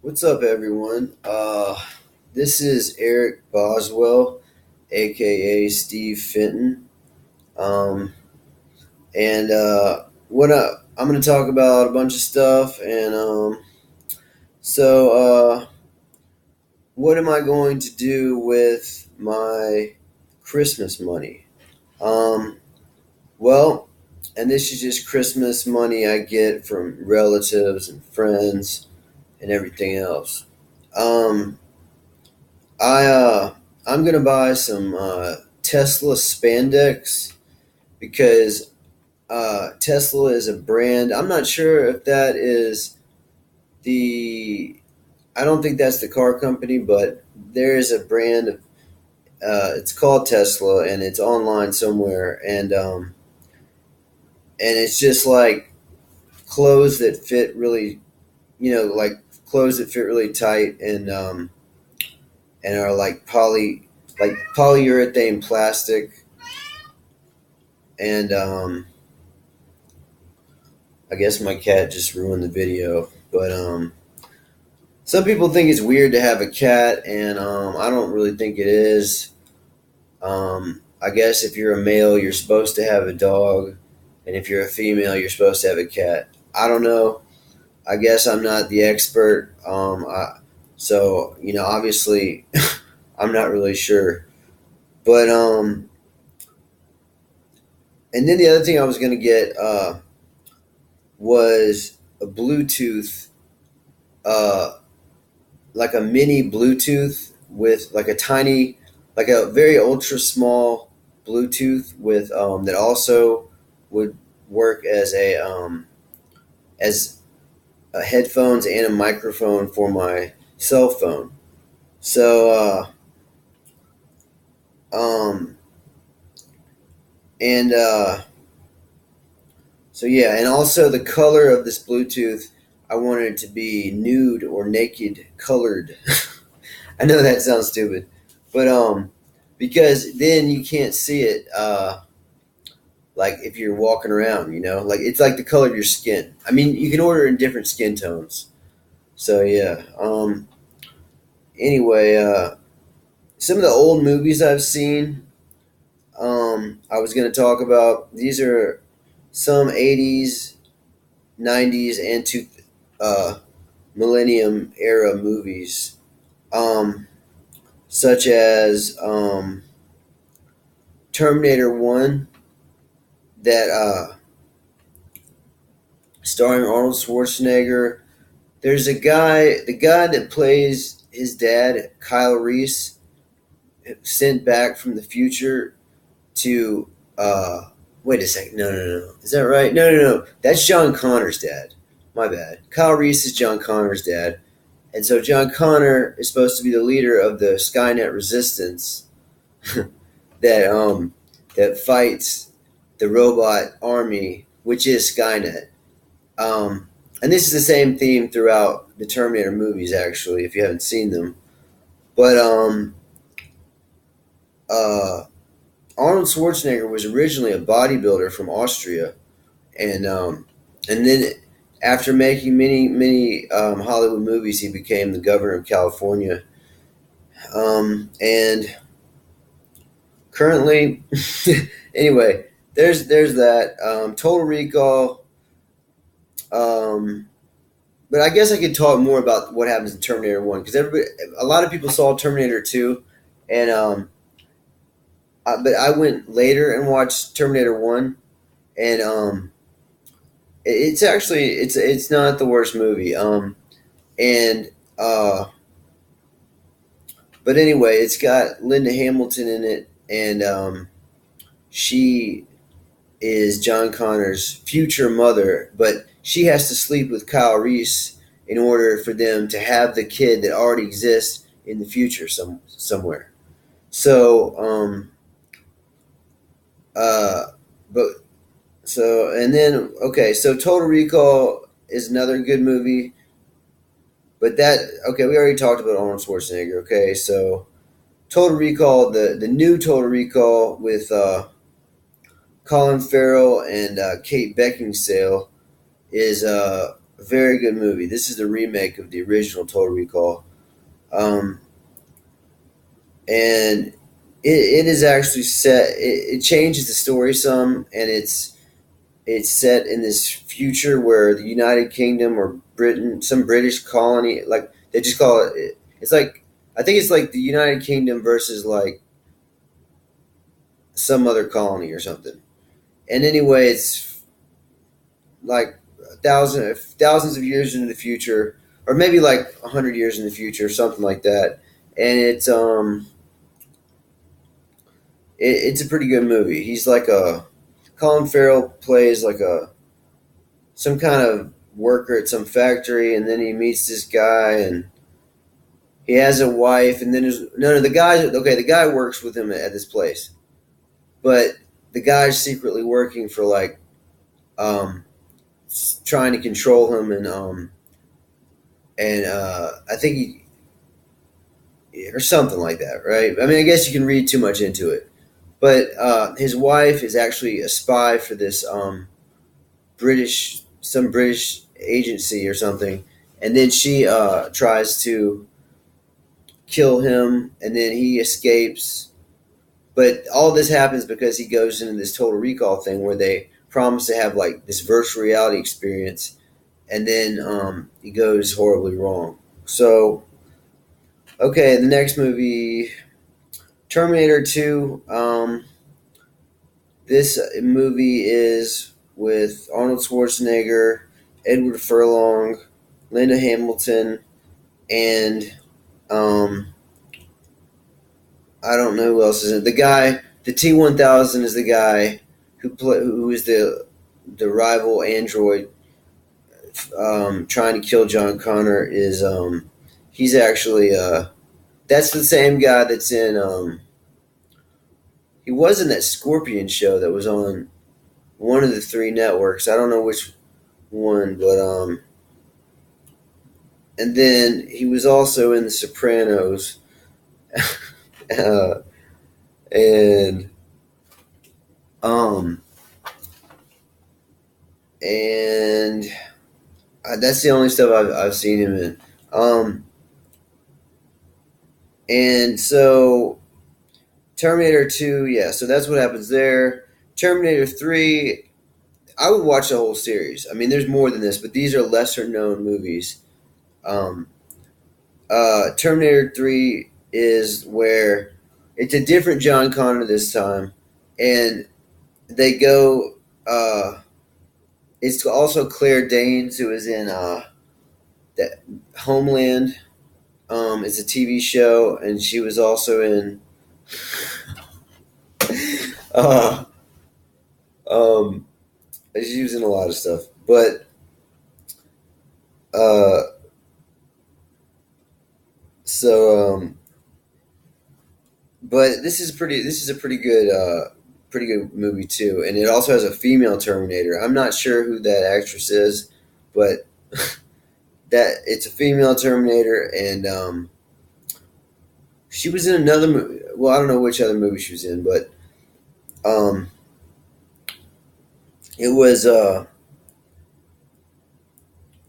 What's up, everyone? This is Eric Boswell, aka Steve Fenton, um, and I'm going to talk about a bunch of stuff. And what am I going to do with my Christmas money? Um, well, and this is just Christmas money I get from relatives and friends and everything else. Um, I I'm gonna buy some Tesla spandex because Tesla is a brand. I'm not sure if that is the. I don't think that's the car company, but there is a brand of. It's called Tesla, and it's online somewhere, and it's just like clothes that fit really, like clothes that fit really tight and are like polyurethane plastic and I guess my cat just ruined the video, but some people think it's weird to have a cat, and I don't really think it is. I guess if you're a male, you're supposed to have a dog, and if you're a female, you're supposed to have a cat. I don't know. I guess I'm not the expert. So obviously, I'm not really sure. But and then the other thing I was gonna get was a Bluetooth uh, like a mini Bluetooth with like a very ultra small Bluetooth with that also would work as a headphones and a microphone for my cell phone. So um, and so yeah, and also the color of this Bluetooth, I wanted it to be nude or naked colored. I know that sounds stupid, but because then you can't see it. Like if you're walking around, like it's like the color of your skin. I mean, you can order in different skin tones. So yeah. Anyway, some of the old movies I've seen. I was going to talk about. These are some '80s, '90s, and uh, millennium era movies, such as Terminator One, that starring Arnold Schwarzenegger. There's the guy that plays his dad, Kyle Reese, sent back from the future to. Wait a second. No, no, no. Is that right? No, no, no. That's John Connor's dad. My bad. Kyle Reese is John Connor's dad. And so John Connor is supposed to be the leader of the Skynet resistance that that fights the robot army, which is Skynet. And this is the same theme throughout the Terminator movies, actually, if you haven't seen them. But uh, Arnold Schwarzenegger was originally a bodybuilder from Austria, and then after making many Hollywood movies, he became the governor of California. And currently, anyway, there's that Total Recall. Um, But I guess I could talk more about what happens in Terminator One because a lot of people saw Terminator Two, and but I went later and watched Terminator One, and it's actually it's not the worst movie. And uh, but anyway, it's got Linda Hamilton in it, and she is John Connor's future mother, but she has to sleep with Kyle Reese in order for them to have the kid that already exists in the future somewhere. So uh but and then okay, so Total Recall is another good movie, but that okay, we already talked about Arnold Schwarzenegger. Okay, so Total Recall, the new Total Recall with Colin Farrell and Kate Beckinsale is a very good movie. This is the remake of the original Total Recall, um, and it is actually set. It changes the story some, and it's set in this future where the United Kingdom or Britain, some British colony, like they just call it. It's like I think it's like the United Kingdom versus like some other colony or something. And anyway, it's like thousands of years into the future, or maybe like 100 years in the future, something like that. And it's a pretty good movie. He's like a Colin Farrell plays like a some kind of worker at some factory, and then he meets this guy, and he has a wife, and then there's no the guy. Okay, the guy works with him at this place, but the guy's secretly working for like um, trying to control him, and I think he or something like that, right? I mean, I guess you can read too much into it, but his wife is actually a spy for this some British agency or something, and then she tries to kill him, and then he escapes. But all this happens because he goes into this Total Recall thing where they promise to have like this virtual reality experience, and then he goes horribly wrong. So, okay, the next movie, Terminator 2. This movie is with Arnold Schwarzenegger, Edward Furlong, Linda Hamilton, and um, I don't know who else is in it. The guy, the T-1000 is the guy who is the rival android trying to kill John Connor. Is he's actually that's the same guy that's in he was in that Scorpion show that was on one of the three networks. I don't know which one, but and then he was also in The Sopranos, uh, and um and that's the only stuff I've seen him in. And so Terminator 2, yeah, so that's what happens there. Terminator 3, I would watch the whole series. I mean, there's more than this, but these are lesser known movies. Um, Terminator 3 is where it's a different John Connor this time, and they go. It's also Claire Danes who is in that Homeland. It's a TV show, and she was also in. Uh, um, she was in a lot of stuff, but uh, so but this is pretty. This is a pretty good movie too, and it also has a female Terminator. I'm not sure who that actress is, but that it's a female Terminator, and she was in another movie. Well, I don't know which other movie she was in, but um, it was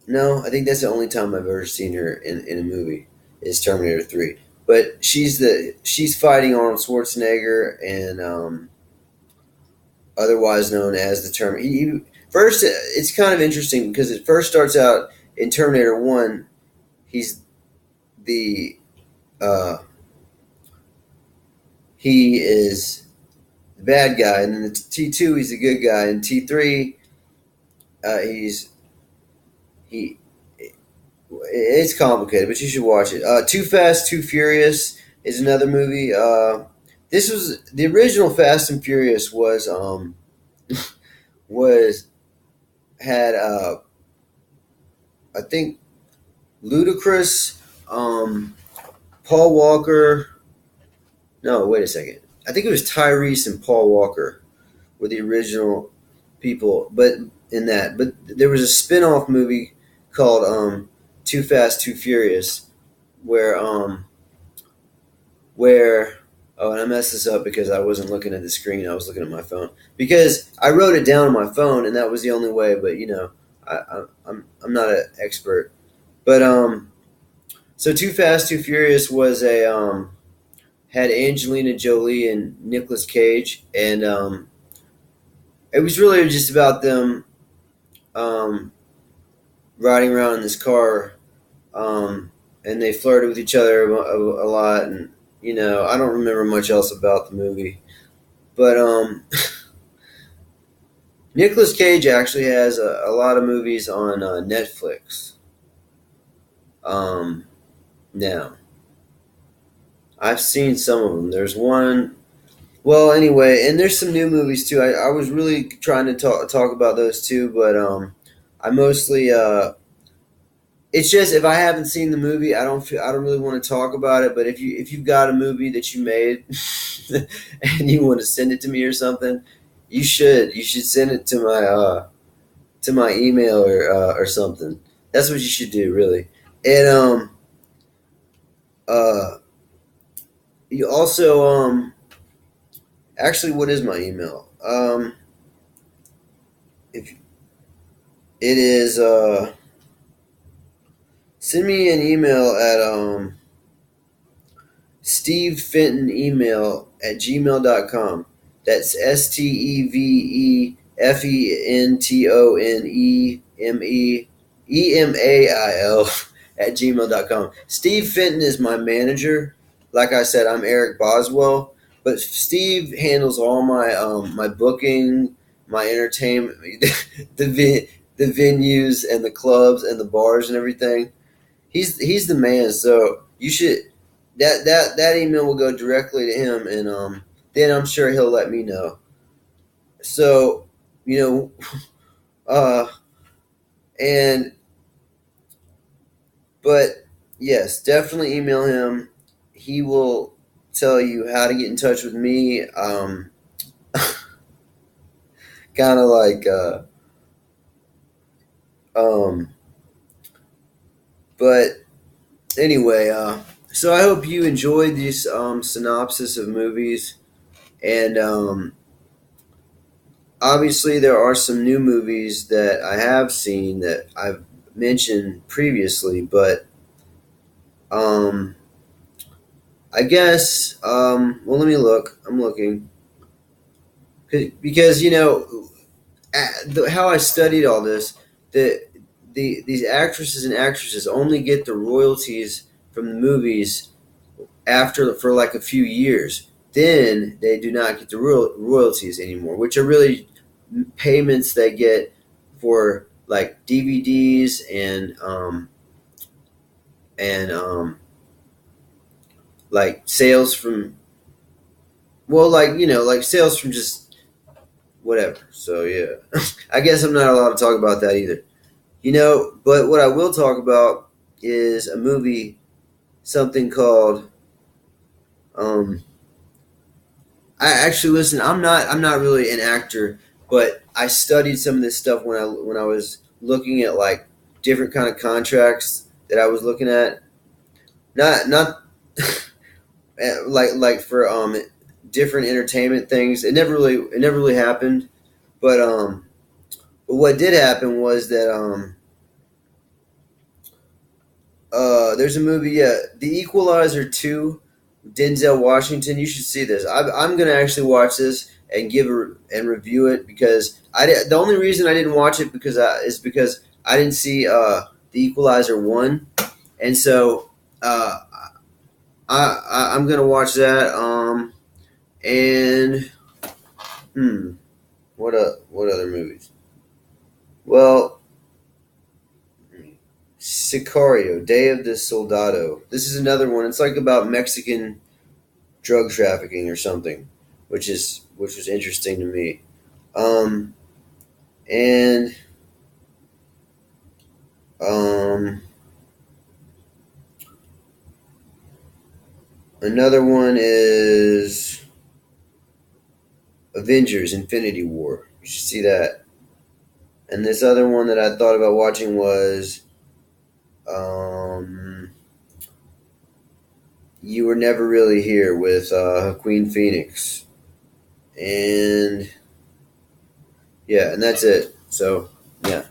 no. I think that's the only time I've ever seen her in a movie is Terminator 3. But she's fighting Arnold Schwarzenegger and otherwise known as the term. First, it's kind of interesting because it first starts out in Terminator 1. He's the uh, he is the bad guy, and then the T2 he's the good guy, and T3 he's he. It's complicated, but you should watch it. Too Fast, Too Furious is another movie. This was the original Fast and Furious was had I think Ludacris, Paul Walker. No, wait a second. I think it was Tyrese and Paul Walker were the original people, but in that, but there was a spin-off movie called Too Fast, Too Furious, where where oh, and I messed this up because I wasn't looking at the screen. I was looking at my phone because I wrote it down on my phone, and that was the only way. But I'm not an expert, but so Too Fast Too Furious was a had Angelina Jolie and Nicolas Cage, and it was really just about them um, riding around in this car, and they flirted with each other a lot, and I don't remember much else about the movie, but Nicolas Cage actually has a lot of movies on Netflix. Um, Now, I've seen some of them. There's one. Well, anyway, and there's some new movies too. I was really trying to talk about those too, but I mostly it's just if I haven't seen the movie, I don't really want to talk about it. But if you've got a movie that you made and you want to send it to me or something, you should send it to my email or something. That's what you should do, really. And uh you also actually, what is my email? If it is send me an email at Steve Fenton email at gmail.com. That's STEVENTONEMEEMAIL at gmail.com. Steve Fenton is my manager. Like I said, I'm Eric Boswell, but Steve handles all my booking, my entertainment, the venues and the clubs and the bars and everything. He's the man. So you should that email will go directly to him, and then I'm sure he'll let me know. So you know, uh, and but yes, definitely email him. He will tell you how to get in touch with me. Kind of like um, but anyway, so I hope you enjoyed this synopsis of movies, and obviously there are some new movies that I have seen that I've mentioned previously, but um, I guess well, let me look. I'm looking because how I studied all this. The these actresses and actresses only get the royalties from the movies after for like a few years. Then they do not get the royalties anymore, which are really payments they get for like DVDs and like sales from like like sales from just whatever. So yeah, I guess I'm not allowed to talk about that either. But what I will talk about is a movie, something called um, I actually listen. I'm not really an actor, but I studied some of this stuff when I was looking at like different kind of contracts that I was looking at. Not like for different entertainment things. It never really happened, but but what did happen was that there's a movie, yeah, The Equalizer 2, Denzel Washington. You should see this. I'm gonna actually watch this and and review it because the only reason I didn't watch it is because I didn't see The Equalizer 1, and so I'm gonna watch that. And what other movies? Well, Sicario, Day of the Soldado. This is another one. It's like about Mexican drug trafficking or something, which was interesting to me. Um, and um, Another one is Avengers: Infinity War. You should see that. And this other one that I thought about watching was You Were Never Really Here with Queen Phoenix. And yeah, and that's it. So yeah.